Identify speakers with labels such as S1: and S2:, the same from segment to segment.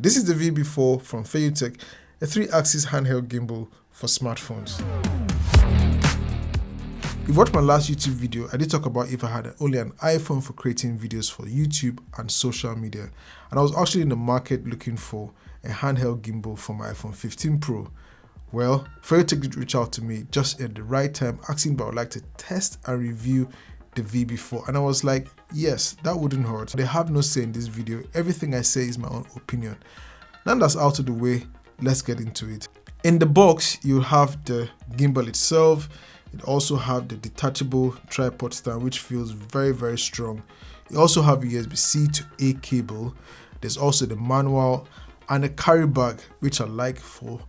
S1: This is the VB4 from FeiyuTech, a 3-axis handheld gimbal for smartphones. If you watched my last YouTube video, I did talk about if I had only an iPhone for creating videos for YouTube and social media, and I was actually in the market looking for a handheld gimbal for my iPhone 15 Pro. Well, FeiyuTech did reach out to me just at the right time, asking if I would like to test and review the VB4, and I was like, yes, that wouldn't hurt. They have no say in this video. Everything I say is my own opinion. Now that's out of the way, let's get into it. In the box, you have the gimbal itself. It also have the detachable tripod stand, which feels very, very strong. You also have a USB-C to A cable. There's also the manual and a carry bag, which I like for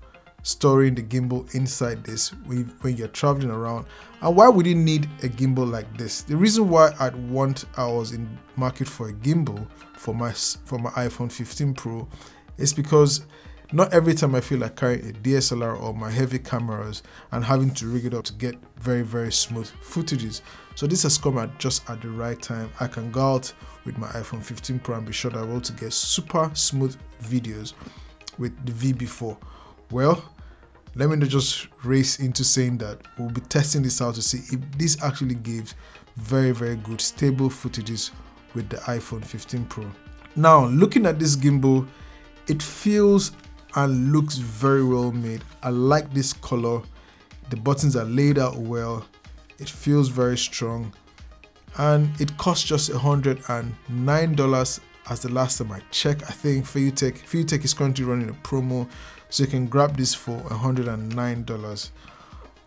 S1: storing the gimbal inside this when you're traveling around. And why would you need a gimbal like this? The reason why I was in market for a gimbal for my iPhone 15 Pro is because not every time I feel like carrying a DSLR or my heavy cameras and having to rig it up to get very, very smooth footages. So this has come at just at the right time. I can go out with my iPhone 15 Pro and be sure that I'm able to get super smooth videos with the VB4. Well, let me not just race into saying that we'll be testing this out to see if this actually gives very, very good stable footages with the iPhone 15 Pro. Now, looking at this gimbal, it feels and looks very well made. I like this color. The buttons are laid out well. It feels very strong, and it costs just $109 as the last time I checked. I think FeiyuTech is currently running a promo, so you can grab this for $109.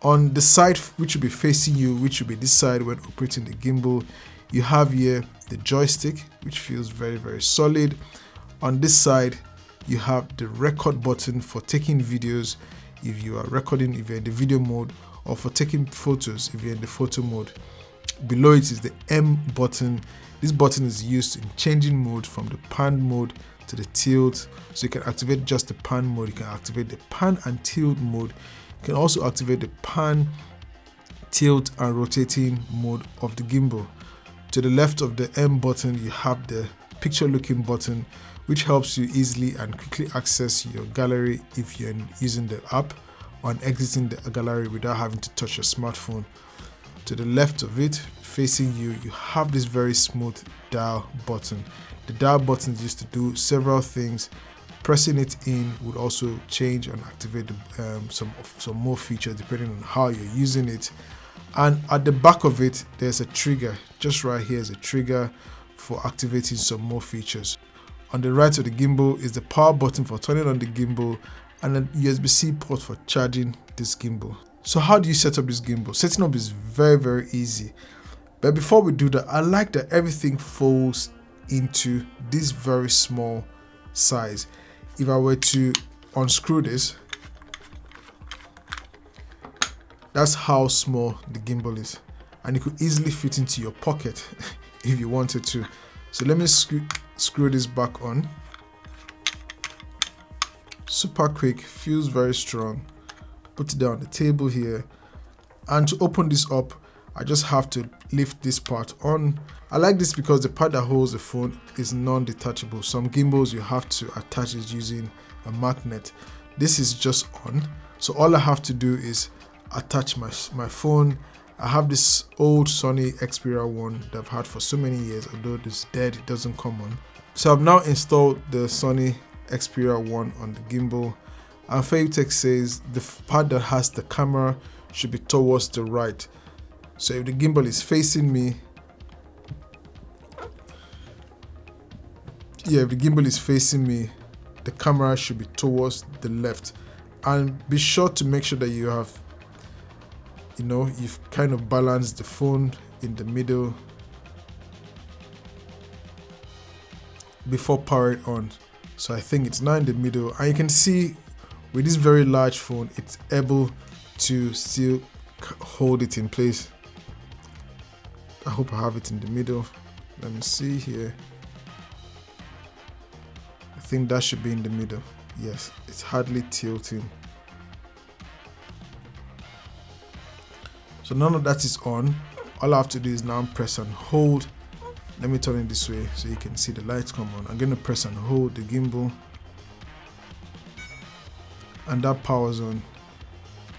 S1: On the side which will be facing you, which will be this side when operating the gimbal, you have here the joystick, which feels very, very solid. On this side, you have the record button for taking videos if you are recording, if you're in the video mode, or for taking photos if you're in the photo mode. Below it is the M button. This button is used in changing mode from the pan mode to the tilt. So you can activate just the pan mode, you can activate the pan and tilt mode. You can also activate the pan, tilt and rotating mode of the gimbal. To the left of the M button, you have the picture looking button, which helps you easily and quickly access your gallery if you're using the app, or exiting the gallery without having to touch your smartphone. To the left of it, facing you, you have this very smooth dial button. The dial button is used to do several things. Pressing it in would also change and activate some more features depending on how you're using it. And at the back of it, there's a trigger. Just right here is a trigger for activating some more features. On the right of the gimbal is the power button for turning on the gimbal and a USB-C port for charging this gimbal. So how do you set up this gimbal? Setting up is very, very easy. But before we do that, I like that everything folds into this very small size. If I were to unscrew this, that's how small the gimbal is. And it could easily fit into your pocket if you wanted to. So let me screw this back on. Super quick, feels very strong. Put it down on the table here, and to open this up, I just have to lift this part on. I like this because the part that holds the phone is non-detachable. Some gimbals you have to attach it using a magnet. This is just on, so all I have to do is attach my phone. I have this old Sony Xperia 1 that I've had for so many years, although it's dead, it doesn't come on. So I've now installed the Sony Xperia 1 on the gimbal, and FeiyuTech says the part that has the camera should be towards the right. So if the gimbal is facing me, the camera should be towards the left. And be sure to make sure that you have, you've kind of balanced the phone in the middle before power it on. So I think it's now in the middle, and you can see with this very large phone, it's able to still hold it in place. I hope I have it in the middle. Let me see here. I think that should be in the middle. Yes, it's hardly tilting. So none of that is on. All I have to do is now press and hold. Let me turn it this way so you can see the lights come on. I'm going to press and hold the gimbal. and that powers on.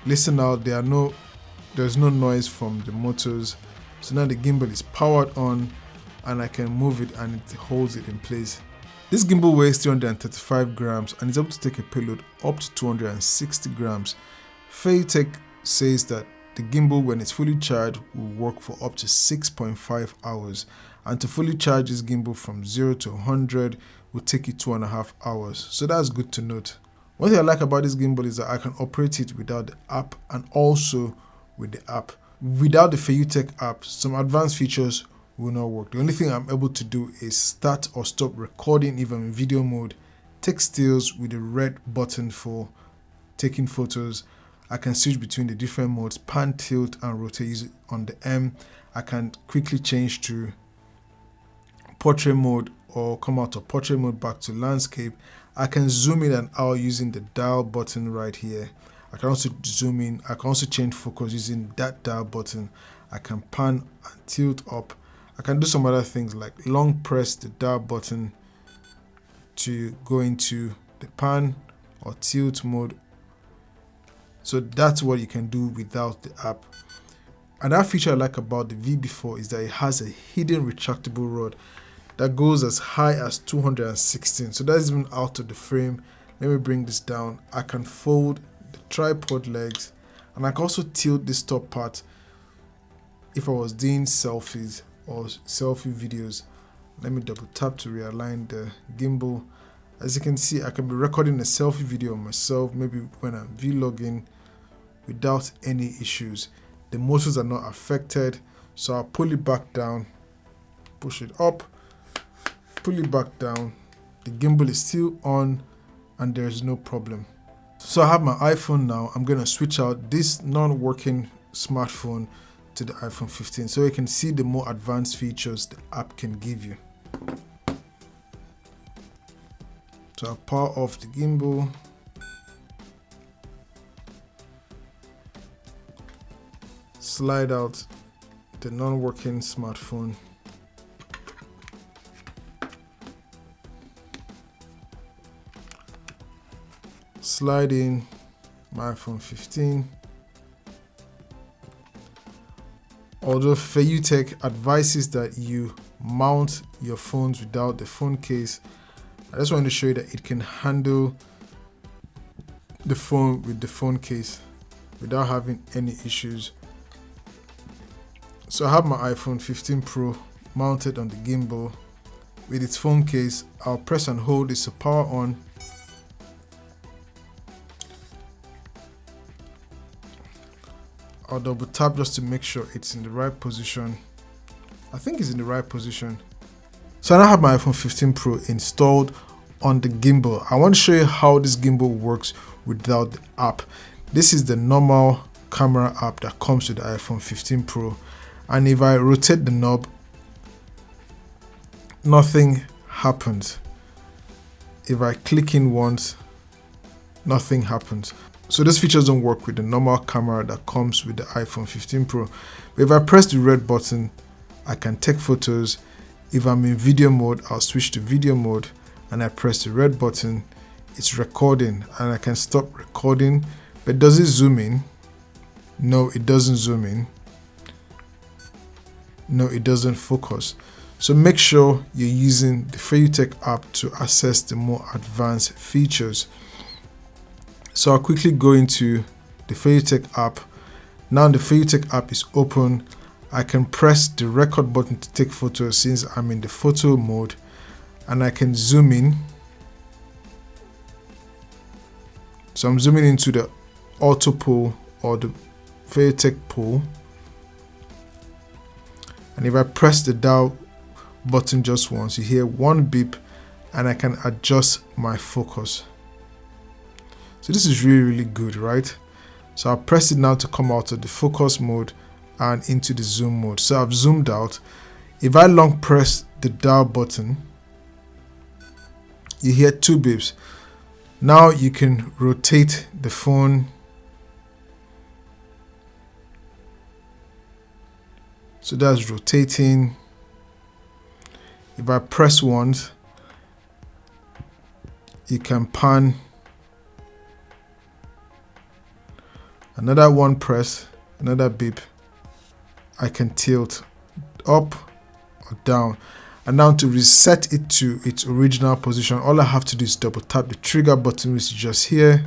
S1: Listen out, there's no noise from the motors. So now the gimbal is powered on and I can move it and it holds it in place. This gimbal weighs 335 grams and is able to take a payload up to 260 grams. FeiyuTech says that the gimbal, when it's fully charged, will work for up to 6.5 hours. And to fully charge this gimbal from 0 to 100 will take you 2.5 hours. So that's good to note. One thing I like about this gimbal is that I can operate it without the app and also with the app. Without the FeiyuTech app, some advanced features will not work. The only thing I'm able to do is start or stop recording even in video mode, take stills with the red button for taking photos. I can switch between the different modes, pan, tilt and rotate. Use it on the M. I can quickly change to portrait mode or come out of portrait mode back to landscape. I can zoom in and out using the dial button right here. I can also zoom in. I can also change focus using that dial button. I can pan and tilt up. I can do some other things like long press the dial button to go into the pan or tilt mode. So that's what you can do without the app. Another feature I like about the VB4 is that it has a hidden retractable rod that goes as high as 216. So that's even out of the frame. Let me bring this down. I can fold the tripod legs and I can also tilt this top part if I was doing selfies or selfie videos. Let me double tap to realign the gimbal. As you can see, I can be recording a selfie video of myself, maybe when I'm vlogging, without any issues. The motors are not affected, so I'll pull it back down, push it up, pull it back down. The gimbal is still on and there's no problem. So I have my iPhone now. I'm going to switch out this non-working smartphone to the iPhone 15 so you can see the more advanced features the app can give you. So I'll power off the gimbal. Slide out the non-working smartphone. Slide in my iPhone 15. Although FeiyuTech advises that you mount your phones without the phone case, I just wanted to show you that it can handle the phone with the phone case without having any issues. So I have my iPhone 15 Pro mounted on the gimbal with its phone case. I'll press and hold this to power on. I'll double tap just to make sure it's in the right position. I think it's in the right position. So I now have my iPhone 15 Pro installed on the gimbal. I want to show you how this gimbal works without the app. This is the normal camera app that comes with the iPhone 15 Pro. And if I rotate the knob, nothing happens. If I click in once, nothing happens. So those features don't work with the normal camera that comes with the iPhone 15 Pro. But if I press the red button, I can take photos. If I'm in video mode, I'll switch to video mode and I press the red button. It's recording and I can stop recording. But does it zoom in? No, it doesn't zoom in. No, it doesn't focus. So make sure you're using the FeiyuTech app to access the more advanced features. So I'll quickly go into the FeiyuTech app. Now the FeiyuTech app is open. I can press the record button to take photos since I'm in the photo mode, and I can zoom in. So I'm zooming into the auto pole or the FeiyuTech Pole. And if I press the dial button just once, you hear one beep and I can adjust my focus. So this is really good, right? So I'll press it now to come out of the focus mode and into the zoom mode. So I've zoomed out. If I long press the dial button, you hear two beeps. Now you can rotate the phone. So that's rotating. If I press once, you can pan Another one press, another beep, I can tilt up or down. And now to reset it to its original position, all I have to do is double tap the trigger button, which is just here,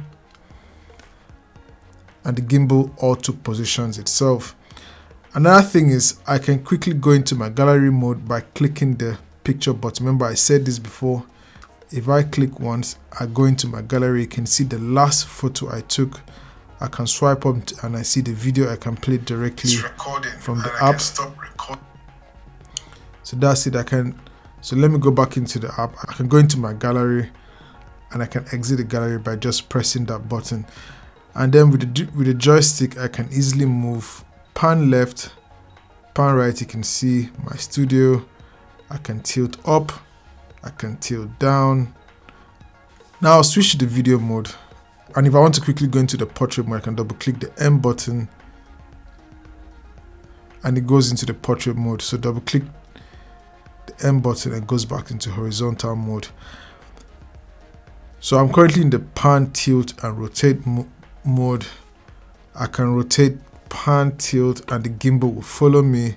S1: and the gimbal auto positions itself. Another thing is I can quickly go into my gallery mode by clicking the picture button. Remember, I said this before. If I click once, I go into my gallery, you can see the last photo I took. I can swipe up and I see the video. I can play it directly from the app. So that's it. So let me go back into the app. I can go into my gallery and I can exit the gallery by just pressing that button. And then with the joystick, I can easily move pan left, pan right. You can see my studio. I can tilt up, I can tilt down. Now I'll switch to the video mode. And if I want to quickly go into the portrait mode, I can double click the M button and it goes into the portrait mode. So double click the M button and it goes back into horizontal mode. So I'm currently in the pan, tilt and rotate mode. I can rotate, pan, tilt, and the gimbal will follow me.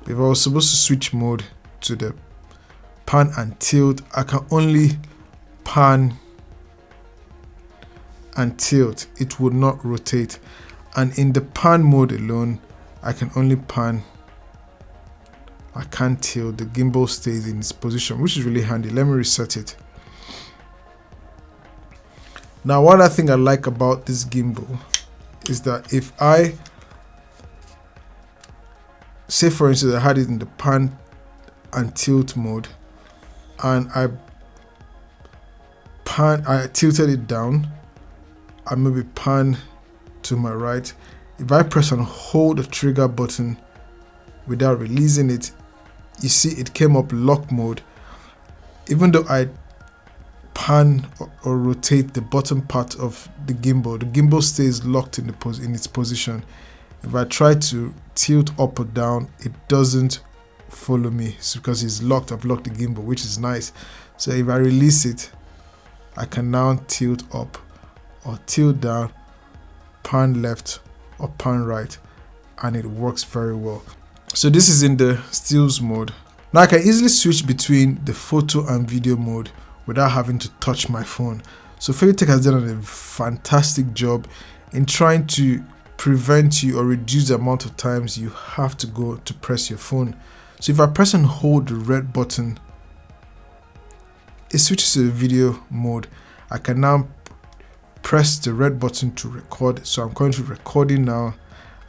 S1: If I was supposed to switch mode to the pan and tilt, I can only pan and tilt. It would not rotate. And in the pan mode alone, I can only pan. I can't tilt. The gimbal stays in its position, which is really handy. Let me reset it. Now, one other thing I like about this gimbal is that if I say, for instance, I had it in the pan and tilt mode and I tilted it down, I maybe pan to my right. If I press and hold the trigger button without releasing it, you see it came up lock mode. Even though I pan or rotate the bottom part of the gimbal stays locked in its position. If I try to tilt up or down, it doesn't follow me. It's because it's locked. I've locked the gimbal, which is nice. So if I release it, I can now tilt up or tilt down, pan left or pan right, and it works very well. So this is in the stills mode. Now I can easily switch between the photo and video mode without having to touch my phone. So FeiyuTech has done a fantastic job in trying to prevent you or reduce the amount of times you have to go to press your phone. So if I press and hold the red button, it switches to the video mode. I can now press the red button to record. So I'm currently recording now,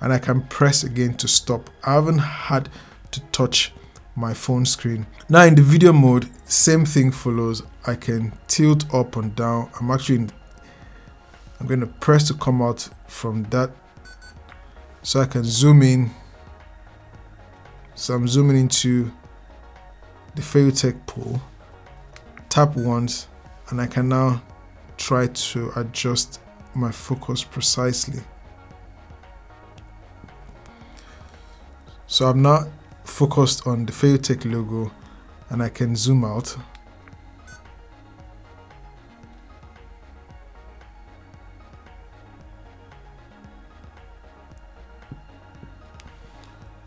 S1: and I can press again to stop. I haven't had to touch my phone screen. Now in the video mode, same thing follows. I can tilt up and down. I'm going to press to come out from that so I can zoom in. So I'm zooming into the FeiyuTech Pole. Tap once and I can now try to adjust my focus precisely. So I'm now focused on the FeiyuTech logo and I can zoom out.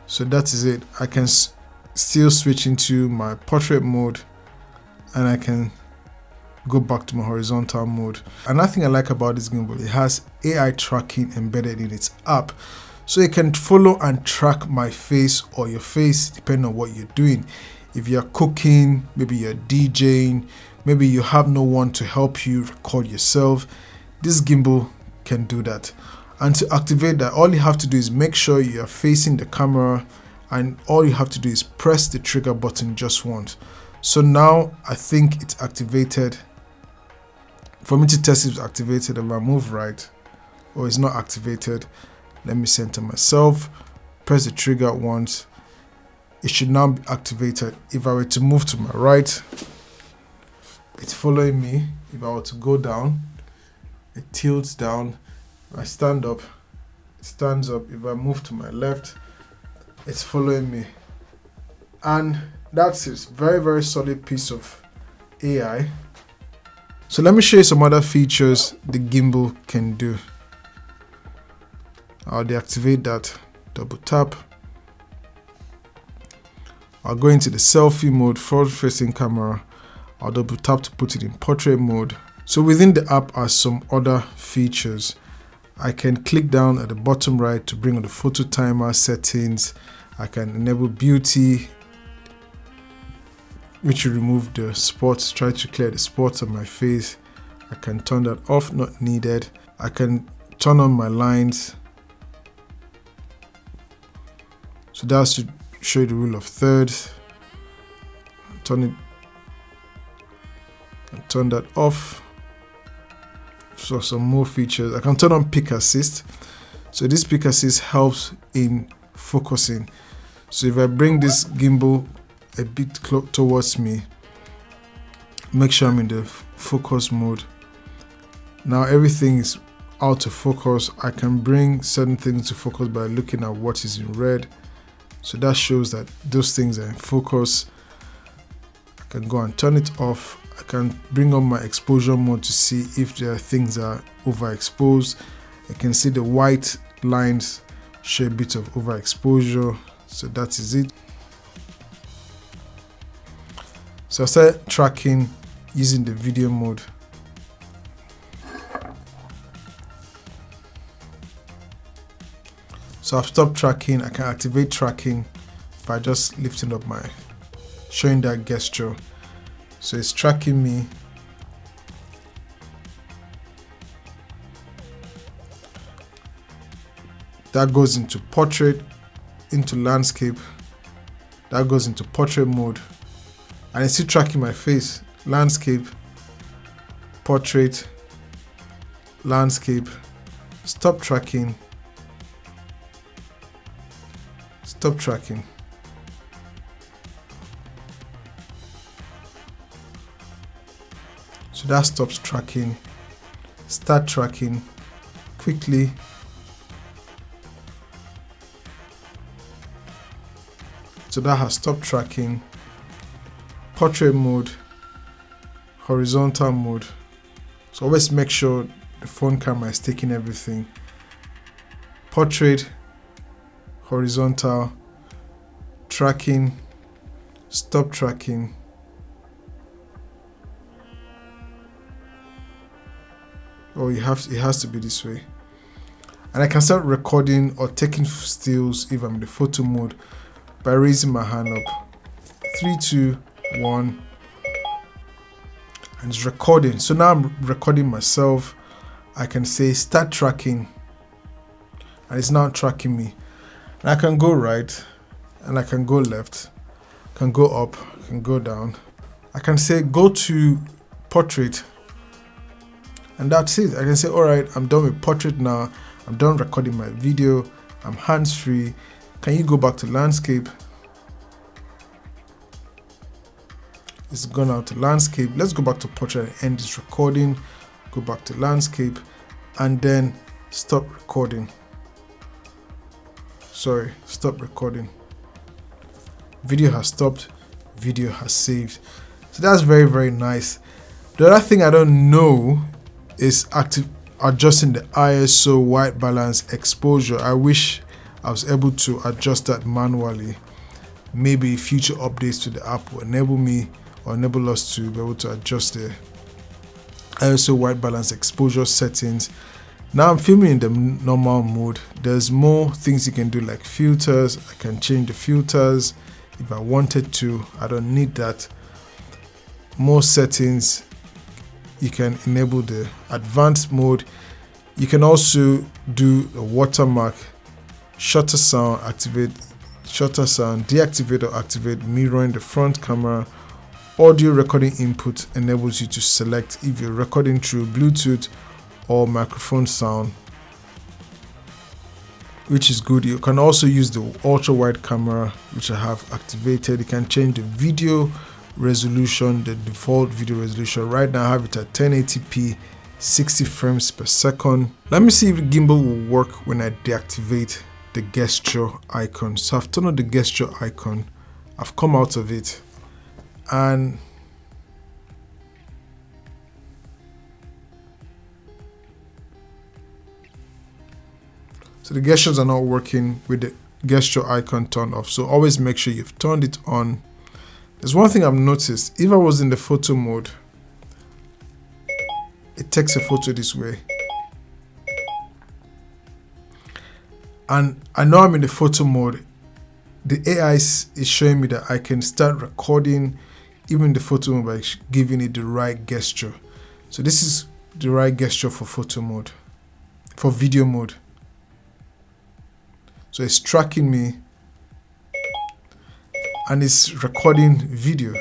S1: So that is it. I can still switch into my portrait mode and I can go back to my horizontal mode. Another thing I like about this gimbal, it has AI tracking embedded in its app. So it can follow and track my face or your face depending on what you're doing. If you're cooking, maybe you're DJing, maybe you have no one to help you record yourself, this gimbal can do that. And to activate that, all you have to do is make sure you're facing the camera, and all you have to do is press the trigger button just once. So now I think it's activated. For me to test if it's activated, if I move right or it's not activated, let me center myself, press the trigger once, it should now be activated. If I were to move to my right, it's following me. If I were to go down, it tilts down. If I stand up, it stands up. If I move to my left, it's following me. And that's it. Very, very solid piece of AI. So let me show you some other features the gimbal can do. I'll deactivate that, double tap. I'll go into the selfie mode, forward facing camera. I'll double tap to put it in portrait mode. So within the app are some other features. I can click down at the bottom right to bring on the photo timer settings. I can enable beauty, which will remove the spots, try to clear the spots on my face. I can turn that off, not needed. I can turn on my lines. So that's to show you the rule of thirds. Turn that off. So some more features. I can turn on pick assist. So this pick assist helps in focusing. So if I bring this gimbal a bit towards me, make sure I'm in the focus mode. Now everything is out of focus. I can bring certain things to focus by looking at what is in red. So that shows that those things are in focus. I can go and turn it off. I can bring on my exposure mode to see if there are things that are overexposed. I can see the white lines show a bit of overexposure. So that is it. So I start tracking using the video mode. So I've stopped tracking. I can activate tracking by just lifting up my, showing that gesture. So it's tracking me. That goes into portrait, into landscape. That goes into portrait mode. And it's still tracking my face. Landscape, portrait, landscape. Stop tracking. Stop tracking. So that stops tracking. Start tracking quickly. So that has stopped tracking. Portrait mode, horizontal mode. So always make sure the phone camera is taking everything. Portrait, horizontal, tracking, stop tracking. Oh, it has to be this way. And I can start recording or taking stills if I'm in the photo mode by raising my hand up. 3, 2, 1. And it's recording. So now I'm recording myself. I can say start tracking. And it's now tracking me. And I can go right. And I can go left. I can go up. I can go down. I can say go to portrait. And that's it. I can say, all right, I'm done with portrait now. I'm done recording my video. I'm hands-free. Can you go back to landscape? It's gone out to landscape. Let's go back to portrait and end this recording. Go back to landscape and then stop recording. Sorry, stop recording. Video has stopped. Video has saved. So that's very, very nice. The other thing I don't know is adjusting the ISO, white balance, exposure. I wish I was able to adjust that manually. Maybe future updates to the app will enable me or enable us to be able to adjust the ISO, white balance, exposure settings. Now I'm filming in the normal mode. There's more things you can do like filters. I can change the filters if I wanted to. I don't need that. More settings. You can enable the advanced mode. You can also do the watermark, shutter sound, activate shutter sound, deactivate or activate mirroring the front camera. Audio recording input enables you to select if you're recording through Bluetooth or microphone sound, which is good. You can also use the ultra wide camera, which I have activated. You can change the video resolution, the default video resolution. Right now I have it at 1080p, 60 frames per second. Let me see if the gimbal will work when I deactivate the gesture icon. So I've turned on the gesture icon. I've come out of it and So the gestures are not working with the gesture icon turned off. So always make sure you've turned it on. There's one thing I've noticed. If I was in the photo mode, it takes a photo this way. And I know I'm in the photo mode. The AI is showing me that I can start recording even the photo mode by giving it the right gesture. So this is the right gesture for photo mode, for video mode. So it's tracking me and it's recording video.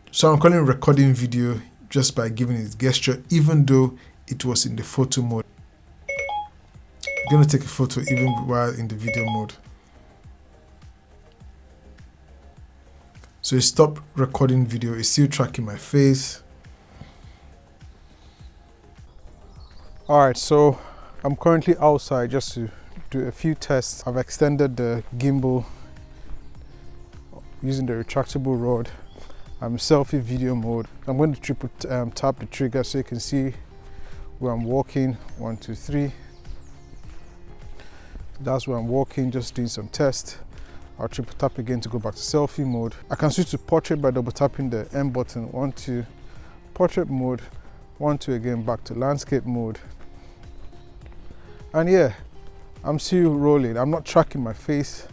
S1: So I'm calling recording video just by giving it gesture, even though it was in the photo mode. I'm gonna take a photo even while in the video mode. So it stopped recording video, it's still tracking my face. Alright, so I'm currently outside just to do a few tests. I've extended the gimbal using the retractable rod. I'm selfie video mode. I'm going to triple tap the trigger so you can see where I'm walking. 1, 2, 3. That's where I'm walking, just doing some tests. I'll triple tap again to go back to selfie mode. I can switch to portrait by double tapping the M button. 1, 2, portrait mode. 1, 2 again, back to landscape mode. And yeah, I'm still rolling. I'm not tracking my face.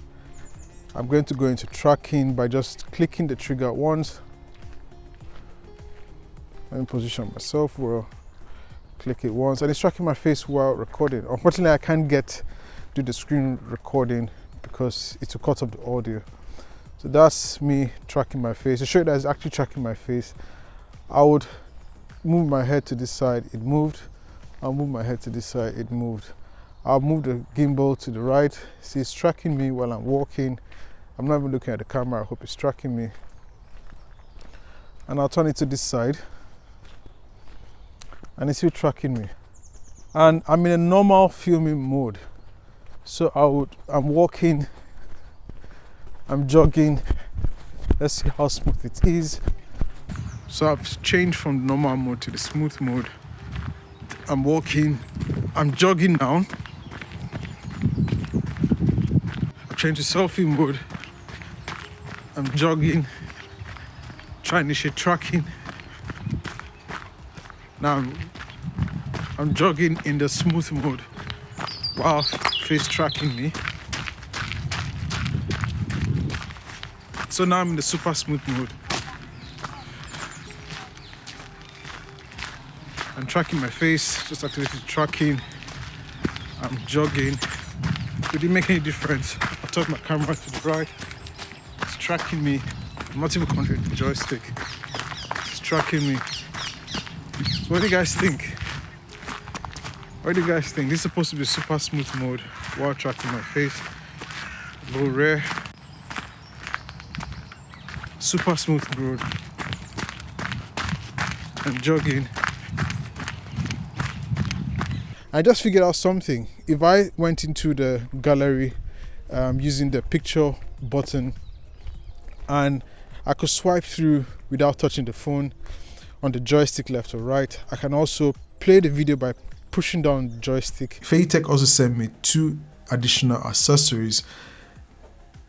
S1: I'm going to go into tracking by just clicking the trigger once. Let me position myself well. Click it once, and it's tracking my face while recording. Unfortunately, I can't do the screen recording because it will cut off the audio. So that's me tracking my face. To show you that it's actually tracking my face, I would move my head to this side, it moved. I'll move my head to this side, it moved. I'll move the gimbal to the right. See, it's tracking me while I'm walking. I'm not even looking at the camera, I hope it's tracking me. And I'll turn it to this side. And it's still tracking me. And I'm in a normal filming mode. So I'm walking, I'm jogging. Let's see how smooth it is. So I've changed from normal mode to the smooth mode. I'm walking, I'm jogging now. I've changed to selfie mode. I'm jogging, trying to initiate tracking. Now I'm jogging in the smooth mode while face tracking me. So now I'm in the super smooth mode. I'm tracking my face, just activated tracking. I'm jogging. It didn't make any difference. I turned my camera to the right. It's tracking me. I'm not even controlling the joystick. It's tracking me. So what do you guys think? What do you guys think? This is supposed to be super smooth mode while tracking my face. Low rare. Super smooth mode. I'm jogging. I just figured out something. If I went into the gallery using the picture button and I could swipe through without touching the phone on the joystick left or right, I can also play the video by pushing down the joystick. FeiyuTech also sent me 2 additional accessories.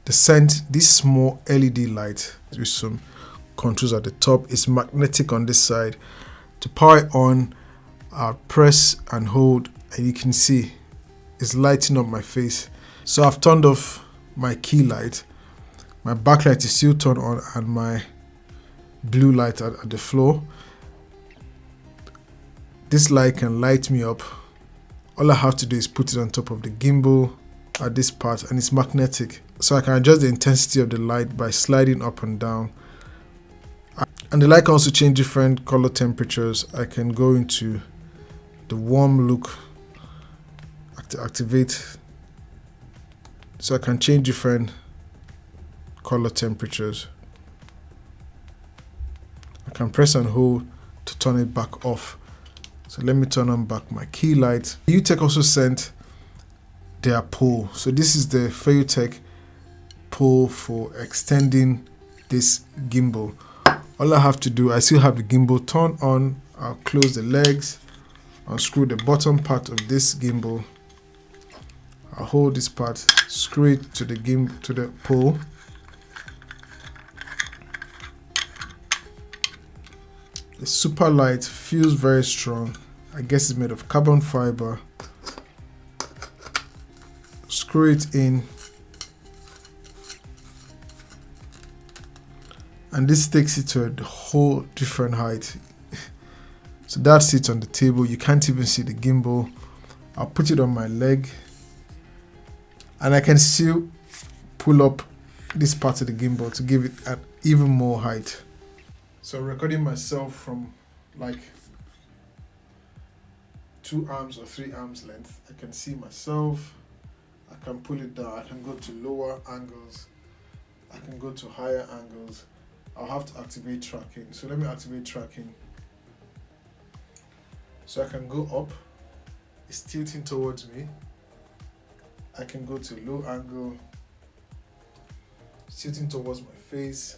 S1: They sent this small LED light with some controls at the top. It's magnetic on this side. To power it on, I'll press and hold, and you can see it's lighting up my face. So I've turned off my key light. My backlight is still turned on, and my blue light at the floor. This light can light me up. All I have to do is put it on top of the gimbal at this part, and it's magnetic. So I can adjust the intensity of the light by sliding up and down. And the light can also change different color temperatures. I can go into the warm look, activate. So I can change different color temperatures. I can press and hold to turn it back off. So let me turn on back my key light. FeiyuTech also sent their pole. So this is the FeiyuTech Pole for extending this gimbal. All I have to do, I still have the gimbal turned on. I'll close the legs, unscrew the bottom part of this gimbal, I'll hold this part, screw it to the pole. It's super light, feels very strong. I guess it's made of carbon fiber. Screw it in. And this takes it to a whole different height. So that's it on the table. You can't even see the gimbal. I'll put it on my leg. And I can still pull up this part of the gimbal to give it an even more height. So I'm recording myself from like 2 arms or 3 arms length. I can see myself. I can pull it down. I can go to lower angles. I can go to higher angles. I'll have to activate tracking. So let me activate tracking. So I can go up. It's tilting towards me. I can go to low angle. It's tilting towards my face.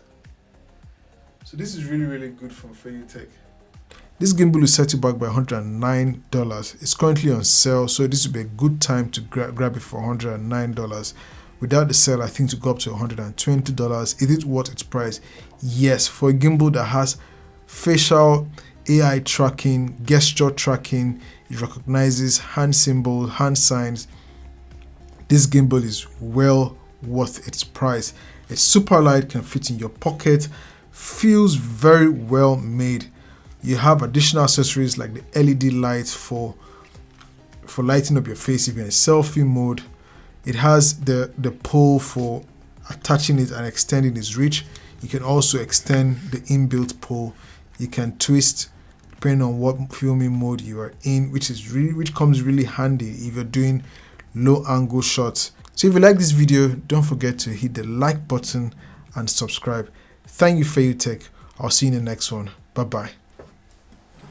S1: So this is really good from FeiyuTech. This gimbal is set to back by $109. It's currently on sale, so this would be a good time to grab it for $109. Without the sale, I think to go up to $120. Is it worth its price? Yes, for a gimbal that has facial AI tracking, gesture tracking, it recognizes hand symbols, hand signs. This gimbal is well worth its price. It's super light, can fit in your pocket, feels very well made. You have additional accessories like the LED lights for lighting up your face if you're in selfie mode. It has the pole for attaching it and extending its reach. You can also extend the inbuilt pole. You can twist depending on what filming mode you are in, which comes really handy if you're doing low angle shots. So if you like this video, don't forget to hit the like button and subscribe. Thank you, FeiyuTech. I'll see you in the next one. Bye bye.